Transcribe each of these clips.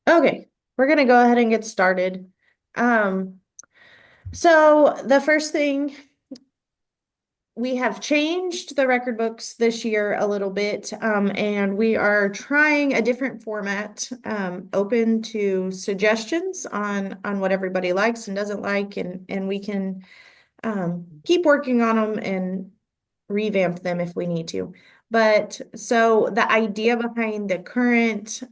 Okay, we're gonna go ahead and get started. Um, so the first thing, we have changed the record books this year a little bit, and we are trying a different format, open to suggestions on what everybody likes and doesn't like, and we can keep working on them and revamp them if we need to. But so the idea behind the current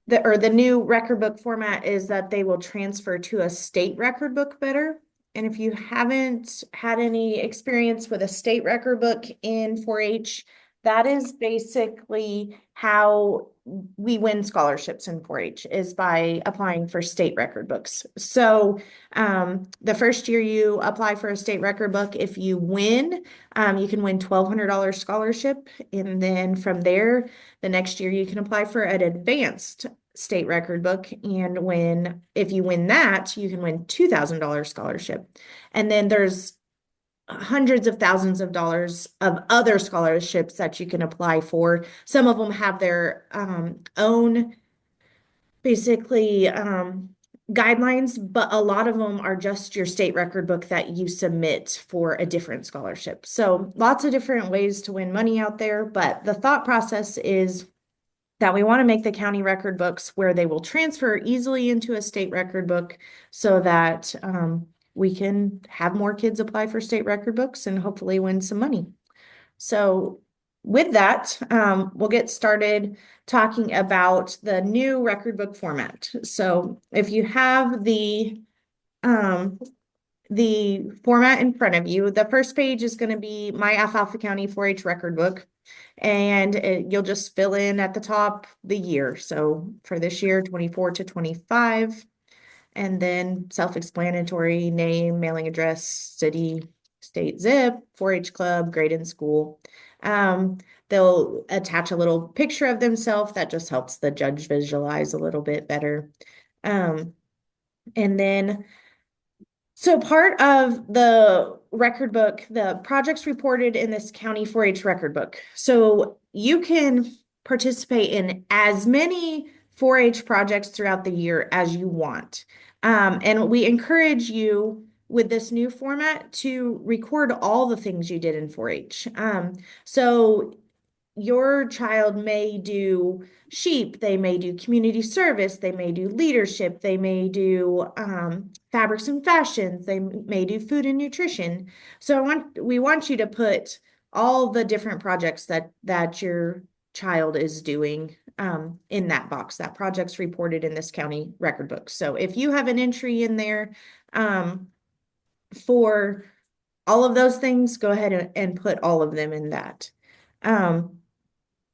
the new record book format is that they will transfer to a state record book better. And if you haven't had any experience with a state record book in 4-H, that is basically how we win scholarships in 4-H is by applying for state record books. So the first year you apply for a state record book, if you win, you can win $1,200 scholarship. And then from there, the next year you can apply for an advanced state record book. And if you win that, you can win $2,000 scholarship. And then there's hundreds of thousands of dollars of other scholarships that you can apply for. Some of them have their own basically guidelines, but a lot of them are just your state record book that you submit for a different scholarship. So lots of different ways to win money out there, but the thought process is that we want to make the county record books where they will transfer easily into a state record book so that we can have more kids apply for state record books and hopefully win some money. So with that, we'll get started talking about the new record book format. So if you have um, the format in front of you, the first page is going to be my Alfalfa County 4-H record book. And you'll just fill in at the top the year. So for this year, 24 to 25, and then self-explanatory name, mailing address, city, state, zip, 4-H club, grade in school. They'll attach a little picture of themselves that just helps the judge visualize a little bit better. And then so part of the record book, the projects reported in this county 4-H record book. So you can participate in as many 4-H projects throughout the year as you want. And we encourage you with this new format to record all the things you did in 4-H. So your child may do sheep, they may do community service, they may do leadership, they may do fabrics and fashions, they may do food and nutrition. So we want you to put all the different projects that your child is doing in that box. That project's reported in this county record book. So if you have an entry in there for all of those things, go ahead and put all of them in that.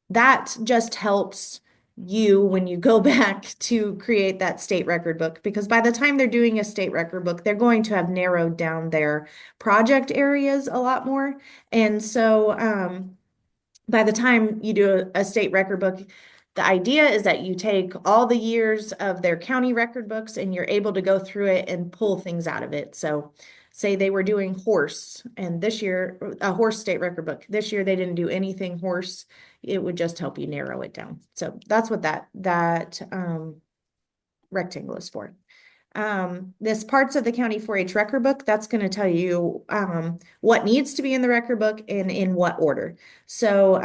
That just helps you when you go back to create that state record book, because by the time they're doing a state record book, they're going to have narrowed down their project areas a lot more. And so by the time you do a state record book, the idea is that you take all the years of their county record books and you're able to go through it and pull things out of it. So say they were doing horse, and this year, a horse state record book. This year they didn't do anything horse. It would just help you narrow it down. So that's what that rectangle is for. This parts of the county 4-H record book, that's going to tell you what needs to be in the record book and in what order. So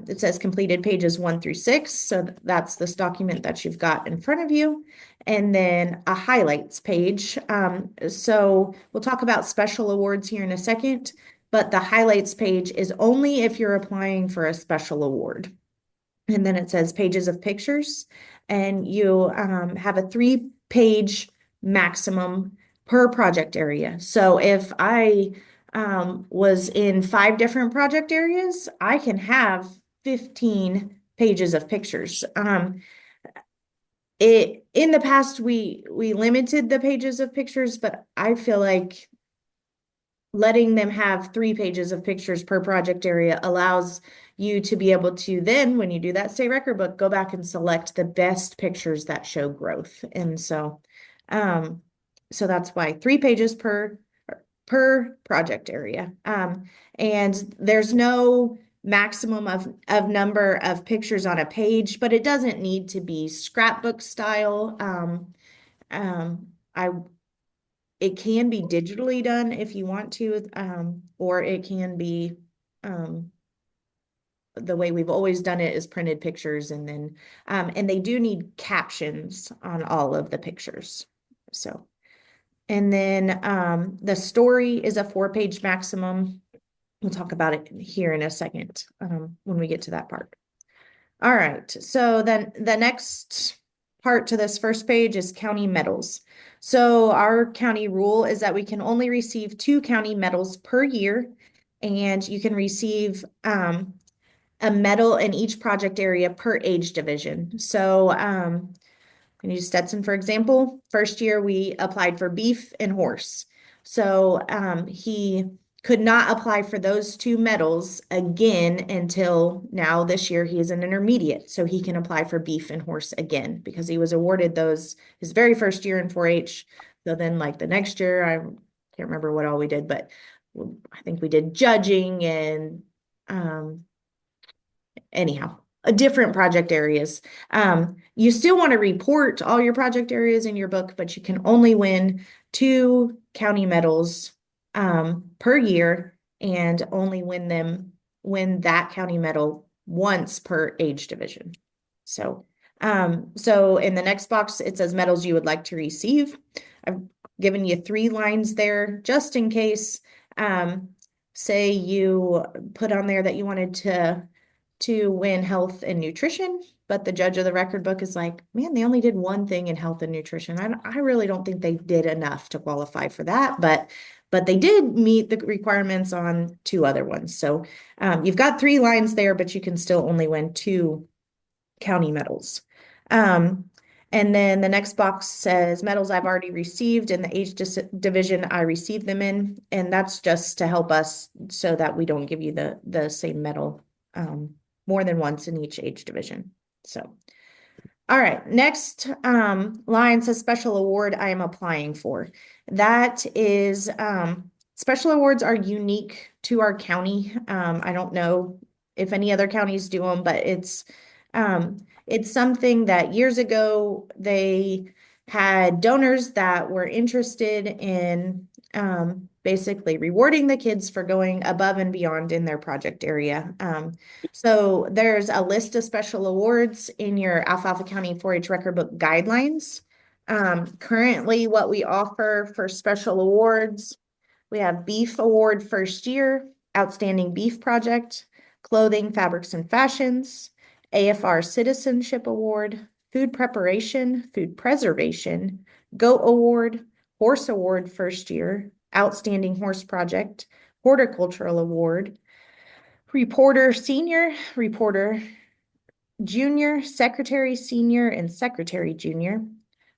it says completed pages 1 through 6. So that's this document that you've got in front of you. And then a highlights page. So we'll talk about special awards here in a second, but the highlights page is only if you're applying for a special award. And then it says pages of pictures, and you have a 3-page maximum per project area. So if I was in 5 different project areas, I can have 15 pages of pictures. In the past we limited the pages of pictures, but I feel like letting them have 3 pages of pictures per project area allows you to be able to then, when you do that state record book, go back and select the best pictures that show growth. And so that's why 3 pages per project area. And there's no maximum of number of pictures on a page, but it doesn't need to be scrapbook style. I it can be digitally done if you want to, or it can be the way we've always done it is printed pictures, and then and they do need captions on all of the pictures. So, and then the story is a 4-page maximum. We'll talk about it here in a second when we get to that part. All right, so then the next part to this first page is county medals. So our county rule is that we can only receive 2 county medals per year, and you can receive a medal in each project area per age division. So can use Stetson, for example. First year, we applied for beef and horse. So he could not apply for those 2 medals again until now this year he is an intermediate. So he can apply for beef and horse again because he was awarded those his very first year in 4-H. So then like the next year, I can't remember what all we did, but I think we did judging and anyhow, different project areas. You still want to report all your project areas in your book, but you can only win 2 county medals per year and only win that county medal once per age division. So, so in the next box, it says medals you would like to receive. I've given you 3 lines there just in case. Say you put on there that you wanted to win health and nutrition, but the judge of the record book is like, man, they only did one thing in health and nutrition. I really don't think they did enough to qualify for that, but they did meet the requirements on 2 other ones. So you've got 3 lines there, but you can still only win 2 county medals. And then the next box says medals I've already received in the age division I received them in, and that's just to help us so that we don't give you the same medal more than once in each age division. So, all right, next line says special award I am applying for. That is, special awards are unique to our county. I don't know if any other counties do them, but it's something that years ago they had donors that were interested in basically rewarding the kids for going above and beyond in their project area. So there's a list of special awards in your Alfalfa County 4-H record book guidelines. Currently, what we offer for special awards, we have Beef Award first year, Outstanding Beef Project, Clothing, Fabrics, and Fashions, AFR Citizenship Award, Food Preparation, Food Preservation, Goat Award, Horse Award first year, Outstanding Horse Project, Horticultural Award, Reporter Senior, Reporter Junior, Secretary Senior, and Secretary Junior.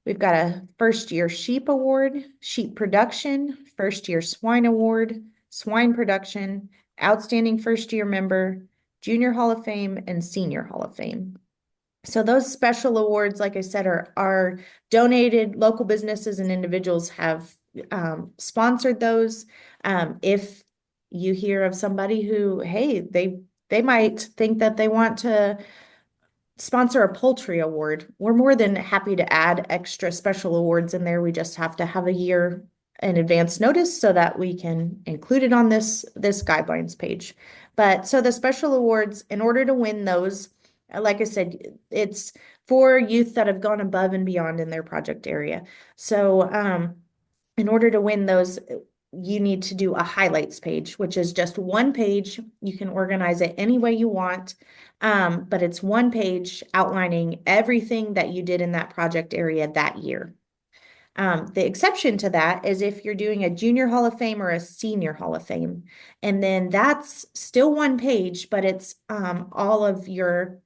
We've got a first year Sheep Award, Sheep Production, first year Swine Award, Swine Production, Outstanding First Year Member, Junior Hall of Fame, and Senior Hall of Fame. So those special awards, like I said, are donated. Local businesses and individuals have sponsored those. If you hear of somebody who, hey, they might think that they want to sponsor a poultry award, we're more than happy to add extra special awards in there. We just have to have a year in advance notice so that we can include it on this guidelines page. But so the special awards, in order to win those, like I said, it's for youth that have gone above and beyond in their project area. So in order to win those, you need to do a highlights page, which is just one page. You can organize it any way you want, but it's one page outlining everything that you did in that project area that year. The exception to that is if you're doing a junior Hall of Fame or a senior Hall of Fame, and then that's still one page, but it's all of your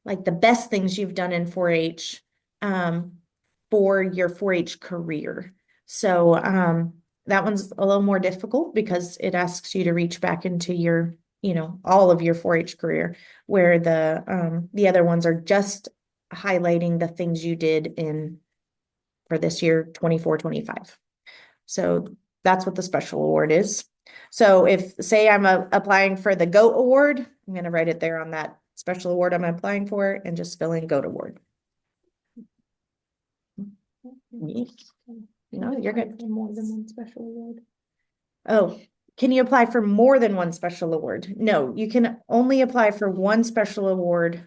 like the best things you've done in 4-H for your 4-H career. So that one's a little more difficult because it asks you to reach back into your, all of your 4-H career, where the other ones are just highlighting the things you did for this year, 24-25. So that's what the special award is. So if, say I'm applying for the GOAT award, I'm going to write it there on that special award I'm applying for and just fill in GOAT award. No, you're good. More than one special award. Oh, can you apply for more than one special award? No, you can only apply for one special award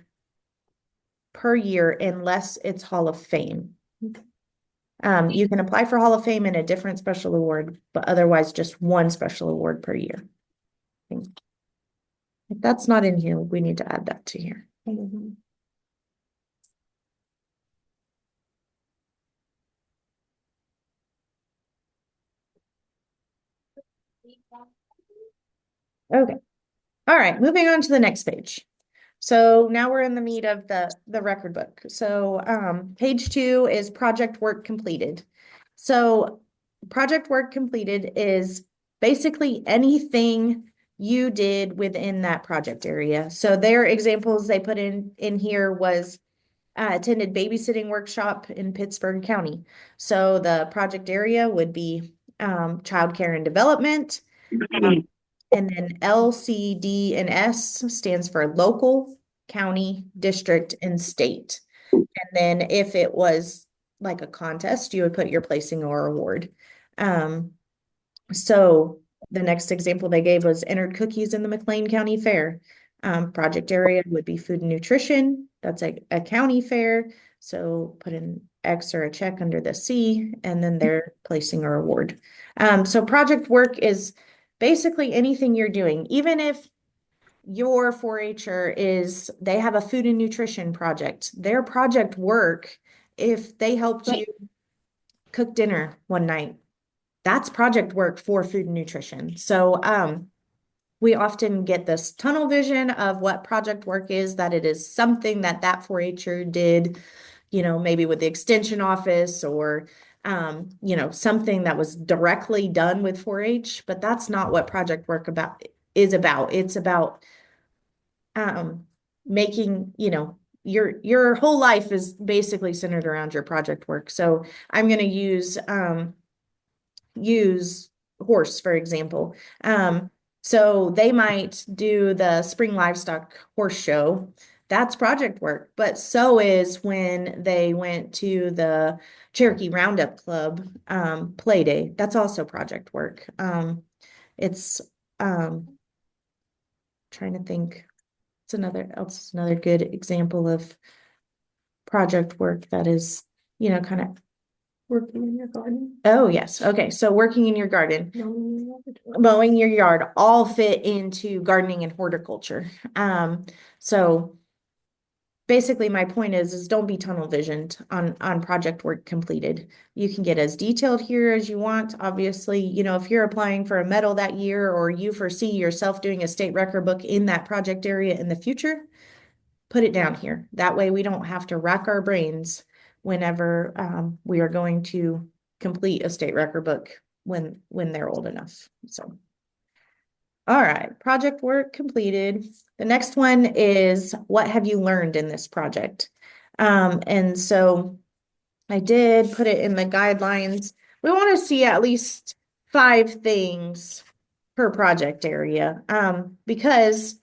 per year unless it's Hall of Fame. You can apply for Hall of Fame and a different special award, but otherwise just one special award per year. If that's not in here, we need to add that to here. Okay. All right, moving on to the next page. So now we're in the meat of the record book. So page 2 is project work completed. So project work completed is basically anything you did within that project area. So their examples they put in here was attended babysitting workshop in Pittsburgh County. So the project area would be child care and development. And then L, C, D, and S stands for local, county, district, and state. And then if it was like a contest, you would put your placing or award. So the next example they gave was entered cookies in the McLean County Fair. Project area would be food and nutrition. That's a county fair. So put an X or a check under the C, and then their placing or award. So project work is basically anything you're doing, even if your 4-H'er is, they have a food and nutrition project, their project work, if they helped you cook dinner one night, that's project work for food and nutrition. So we often get this tunnel vision of what project work is, that it is something that 4-H'er did, maybe with the extension office or something that was directly done with 4-H, but that's not what project work is about. It's about making, your whole life is basically centered around your project work. So I'm going to use horse, for example. So they might do the spring livestock horse show. That's project work, but so is when they went to the Cherokee Roundup Club play day. That's also project work. It's trying to think. It's another good example of project work that is, kind of Working in your garden. Oh, yes. Okay. So working in your garden, mowing your yard, all fit into gardening and horticulture. So basically my point is don't be tunnel visioned on project work completed. You can get as detailed here as you want. Obviously, if you're applying for a medal that year or you foresee yourself doing a state record book in that project area in the future, put it down here. That way we don't have to rack our brains whenever we are going to complete a state record book when they're old enough. So, all right, project work completed. The next one is what have you learned in this project? And so I did put it in the guidelines. We want to see at least 5 things per project area because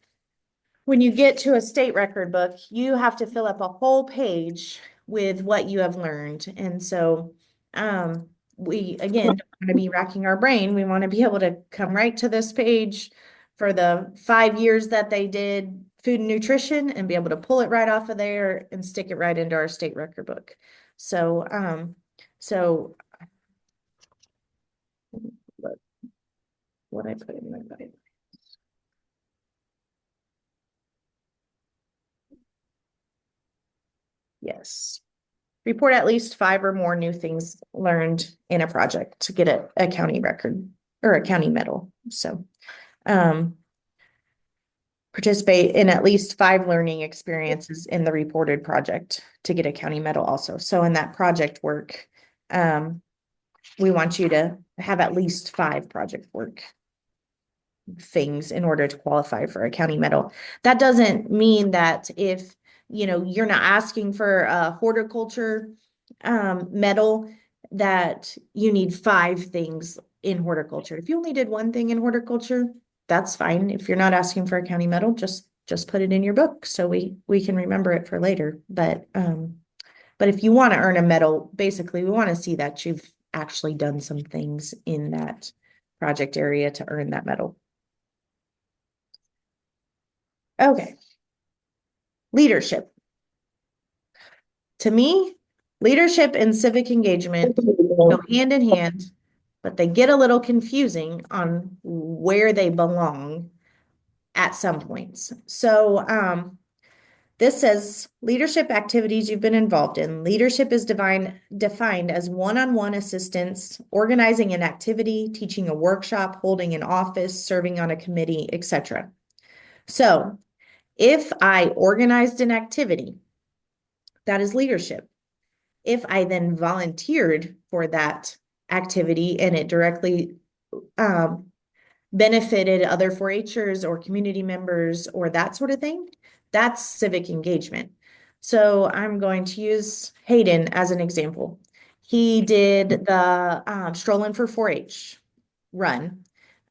when you get to a state record book, you have to fill up a whole page with what you have learned. And so we, again, don't want to be racking our brain. We want to be able to come right to this page for the 5 years that they did food and nutrition and be able to pull it right off of there and stick it right into our state record book. So, what I put in my Bible. Yes. Report at least 5 or more new things learned in a project to get a county record or a county medal. So, participate in at least 5 learning experiences in the reported project to get a county medal also. So in that project work, we want you to have at least 5 project work things in order to qualify for a county medal. That doesn't mean that if you're not asking for a horticulture medal that you need 5 things in horticulture. If you only did 1 thing in horticulture, that's fine. If you're not asking for a county medal, just just put it in your book so we can remember it for later. But if you want to earn a medal, basically we want to see that you've actually done some things in that project area to earn that medal. Okay. Leadership. To me, leadership and civic engagement go hand in hand, but they get a little confusing on where they belong at some points. So, this says leadership activities you've been involved in. Leadership is defined as one-on-one assistance, organizing an activity, teaching a workshop, holding an office, serving on a committee, etc. So if I organized an activity, that is leadership. If I then volunteered for that activity and it directly benefited other 4-Hers or community members or that sort of thing, that's civic engagement. So I'm going to use Hayden as an example. He did the Strolling for 4-H run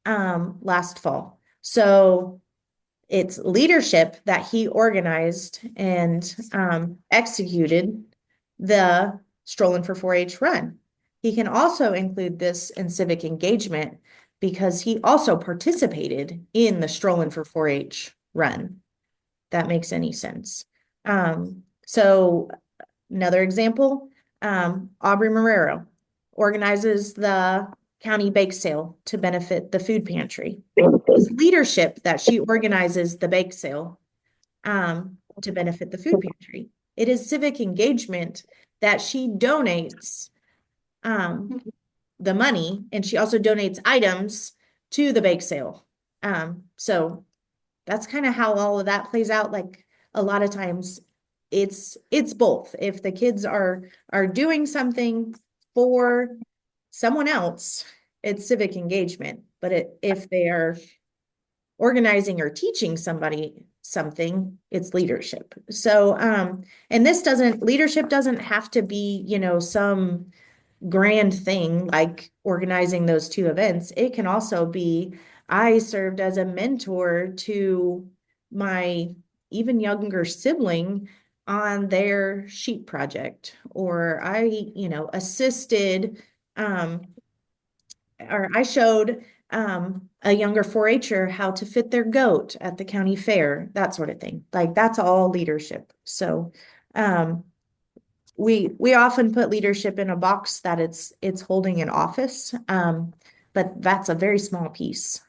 last fall. So it's leadership that he organized and executed the Strolling for 4-H run. He can also include this in civic engagement because he also participated in the Strolling for 4-H run. That makes any sense. So another example, Aubrey Marrero organizes the county bake sale to benefit the food pantry. It's leadership that she organizes the bake sale to benefit the food pantry. It is civic engagement that she donates the money, and she also donates items to the bake sale. So that's kind of how all of that plays out. Like a lot of times it's both. If the kids are doing something for someone else, it's civic engagement. But if they are organizing or teaching somebody something, it's leadership. So and leadership doesn't have to be, some grand thing like organizing those two events. It can also be I served as a mentor to my even younger sibling on their sheep project, or I, assisted or I showed a younger 4-Her how to fit their goat at the county fair, that sort of thing. Like that's all leadership. So we often put leadership in a box that it's holding an office, but that's a very small piece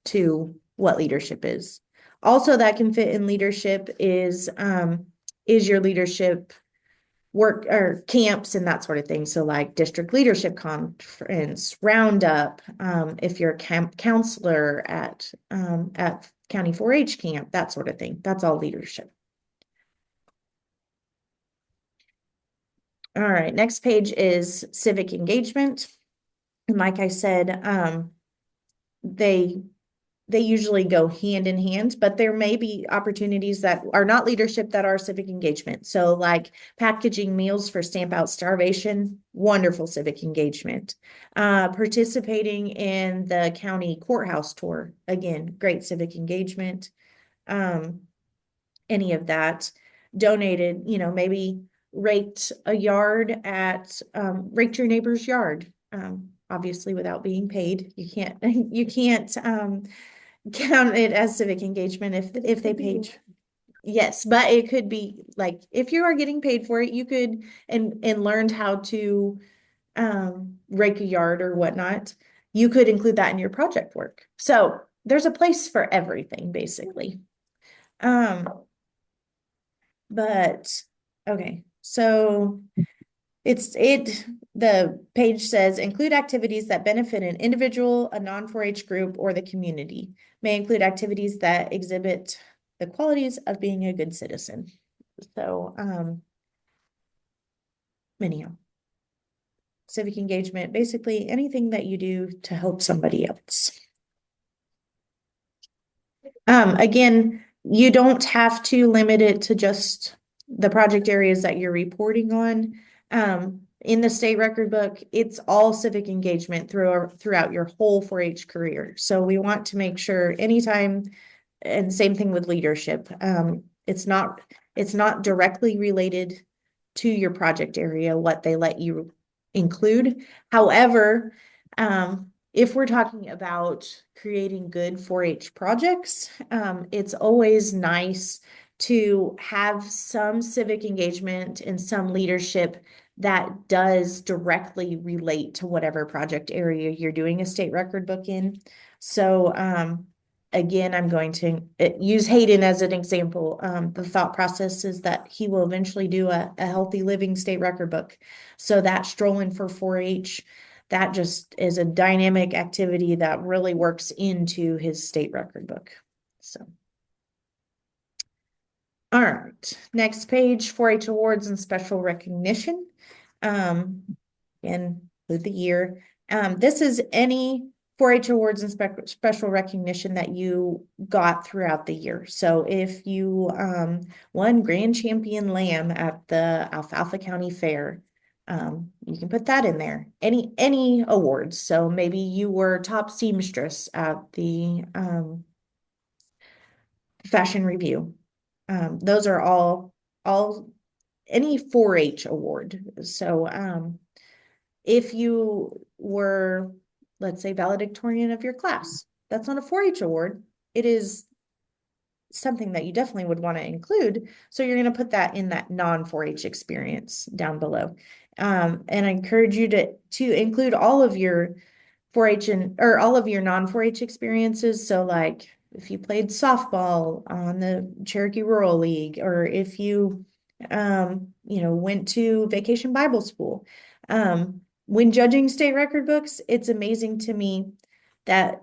to what leadership is. Also, that can fit in leadership is your leadership work or camps and that sort of thing. So like district leadership conference, roundup, if you're a camp counselor at county 4-H camp, that sort of thing. That's all leadership. All right, next page is civic engagement. And like I said, they usually go hand in hand, but there may be opportunities that are not leadership that are civic engagement. So like packaging meals for Stamp Out Starvation, wonderful civic engagement. Participating in the county courthouse tour, again, great civic engagement. Any of that. Donated, maybe raked a yard raked your neighbor's yard. Obviously without being paid. You can't count it as civic engagement if they paid. Yes, but it could be like if you are getting paid for it, you could and learned how to rake a yard or whatnot, you could include that in your project work. So there's a place for everything, basically. But okay, so the page says include activities that benefit an individual, a non-4-H group, or the community. May include activities that exhibit the qualities of being a good citizen. So, anyhow, civic engagement, basically anything that you do to help somebody else. Again, you don't have to limit it to just the project areas that you're reporting on. In the state record book, it's all civic engagement throughout your whole 4-H career. So we want to make sure anytime and same thing with leadership. It's not directly related to your project area, what they let you include. However, if we're talking about creating good 4-H projects, it's always nice to have some civic engagement and some leadership that does directly relate to whatever project area you're doing a state record book in. So, again, I'm going to use Hayden as an example. The thought process is that he will eventually do a healthy living state record book. So that strolling for 4-H, that just is a dynamic activity that really works into his state record book. So. All right, next page, 4-H awards and special recognition. And with the year. This is any 4-H awards and special recognition that you got throughout the year. So if you won Grand Champion Lamb at the Alfalfa County Fair, you can put that in there. Any awards. So maybe you were top seamstress at the Fashion Review. Those are all any 4-H award. So if you were, let's say, valedictorian of your class, that's not a 4-H award. It is something that you definitely would want to include. So you're going to put that in that non-4-H experience down below. And I encourage you to include all of your 4-H or all of your non-4-H experiences. So like if you played softball on the Cherokee Rural League, or if you went to Vacation Bible School. When judging state record books, it's amazing to me that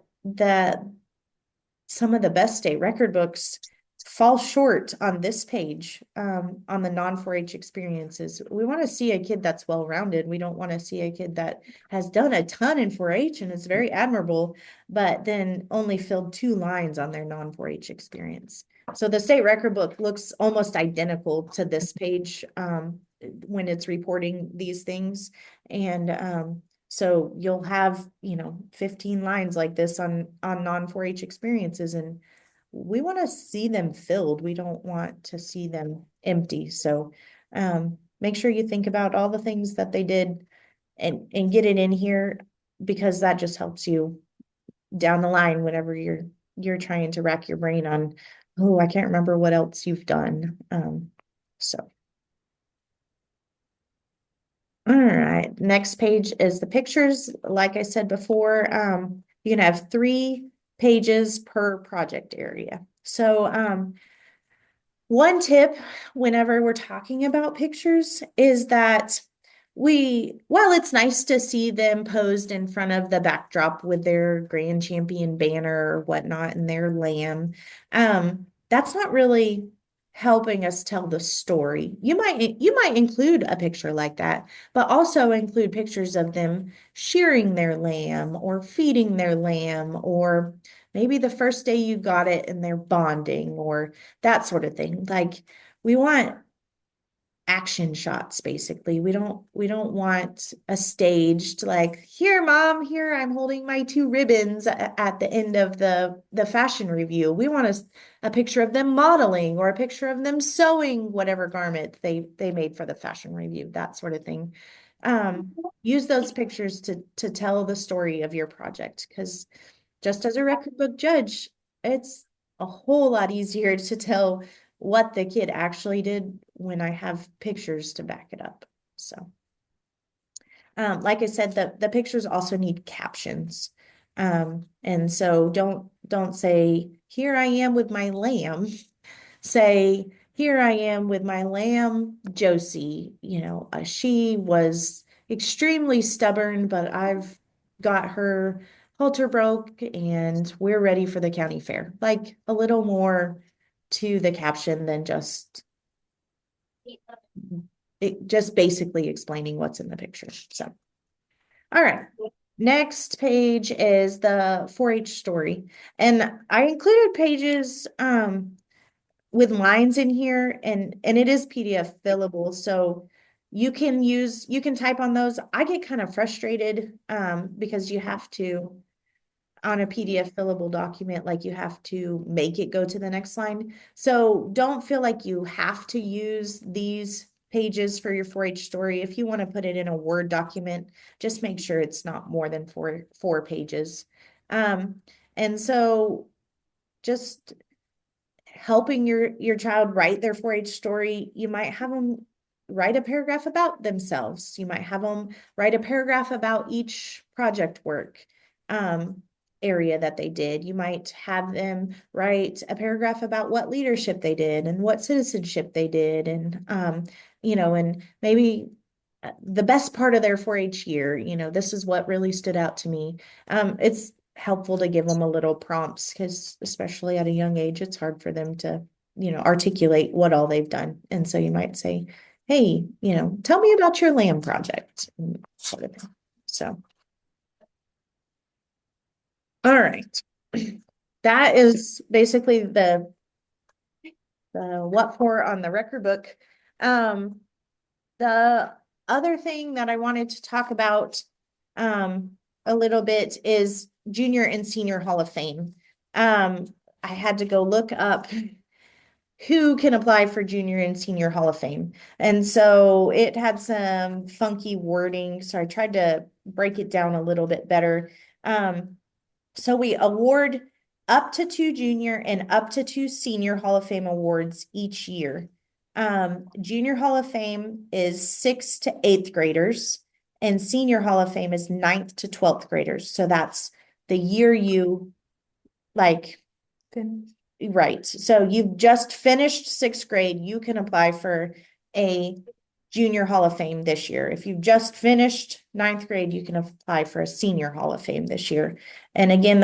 some of the best state record books fall short on this page, on the non-4-H experiences. We want to see a kid that's well-rounded. We don't want to see a kid that has done a ton in 4-H and is very admirable, but then only filled 2 lines on their non-4-H experience. So the state record book looks almost identical to this page when it's reporting these things. And so you'll have, 15 lines like this on non-4-H experiences, and we want to see them filled. We don't want to see them empty. So make sure you think about all the things that they did and get it in here, because that just helps you down the line whenever you're trying to rack your brain on, oh, I can't remember what else you've done. So. All right, next page is the pictures. Like I said before, you can have 3 pages per project area. So one tip whenever we're talking about pictures is that while it's nice to see them posed in front of the backdrop with their grand champion banner or whatnot and their lamb, that's not really helping us tell the story. You might include a picture like that, but also include pictures of them shearing their lamb or feeding their lamb, or maybe the first day you got it and they're bonding, or that sort of thing. Like, we want action shots, basically. We don't want a staged, like, here mom, here I'm holding my 2 ribbons at the end of the fashion review. We want a picture of them modeling, or a picture of them sewing whatever garment they made for the fashion review, that sort of thing. Use those pictures to tell the story of your project, because just as a record book judge, it's a whole lot easier to tell what the kid actually did when I have pictures to back it up. So, like I said, the pictures also need captions. And so don't say, here I am with my lamb. Say, here I am with my lamb, Josie. She was extremely stubborn, but I've got her halter broke and we're ready for the county fair. Like, a little more to the caption than just basically explaining what's in the picture. So, all right. Next page is the 4-H story. And I included pages with lines in here, and it is PDF fillable. So you can type on those. I get kind of frustrated because you have to on a PDF fillable document, like you have to make it go to the next line. So don't feel like you have to use these pages for your 4-H story. If you want to put it in a Word document, just make sure it's not more than four pages. And so just helping your child write their 4-H story, you might have them write a paragraph about themselves. You might have them write a paragraph about each project work area that they did. You might have them write a paragraph about what leadership they did and what citizenship they did, and and maybe the best part of their 4-H year. This is what really stood out to me. It's helpful to give them a little prompts because especially at a young age, it's hard for them to, articulate what all they've done. And so you might say, hey, tell me about your lamb project. Sort of thing. So, all right. That is basically the what for on the record book. The other thing that I wanted to talk about a little bit is Junior and Senior Hall of Fame. I had to go look up who can apply for Junior and Senior Hall of Fame. And so it had some funky wording. So I tried to break it down a little bit better. So we award up to 2 junior and up to 2 senior Hall of Fame awards each year. Junior Hall of Fame is 6th to 8th graders, and Senior Hall of Fame is 9th to 12th graders. So that's the year you like, Finish. right. So you've just finished 6th grade, you can apply for a Junior Hall of Fame this year. If you've just finished 9th grade, you can apply for a Senior Hall of Fame this year. And again,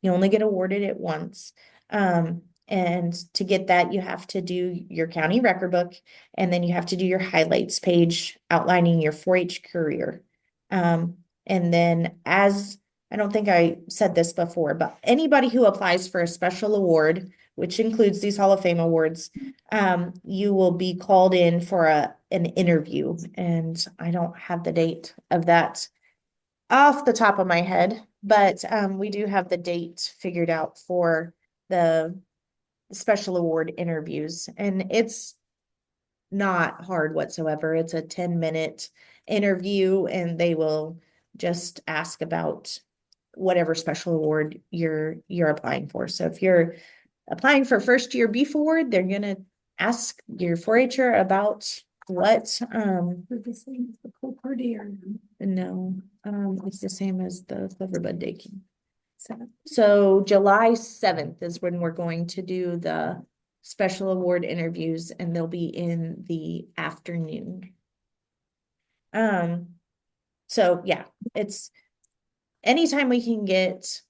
you only get awarded it once. And to get that, you have to do your county record book, and then you have to do your highlights page outlining your 4-H career. And then I don't think I said this before, but anybody who applies for a special award, which includes these Hall of Fame awards, you will be called in for an interview. And I don't have the date of that off the top of my head, but we do have the date figured out for the special award interviews. And it's not hard whatsoever. It's a 10-minute interview, and they will just ask about whatever special award you're applying for. So if you're applying for first year beef award, they're gonna ask your 4-H'er about what The same as the pool party or no, it's the same as the Cleverbud Day King. 7th. So July 7th is when we're going to do the special award interviews, and they'll be in the afternoon. So yeah, it's anytime we can get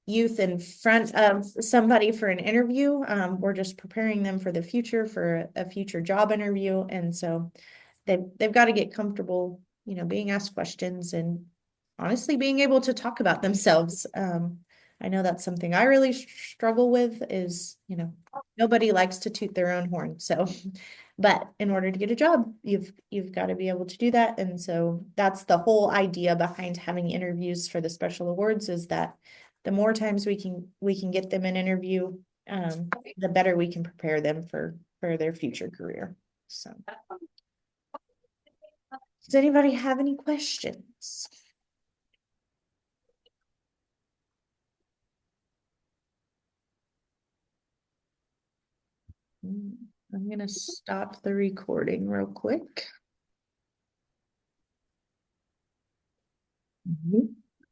youth in front of somebody for an interview, we're just preparing them for the future, for a future job interview. And so they've got to get comfortable, being asked questions and honestly being able to talk about themselves. I know that's something I really struggle with is, nobody likes to toot their own horn. So, but in order to get a job, you've got to be able to do that. And so that's the whole idea behind having interviews for the special awards, is that the more times we can get them an interview, the better we can prepare them for their future career. So does anybody have any questions? I'm gonna stop the recording real quick.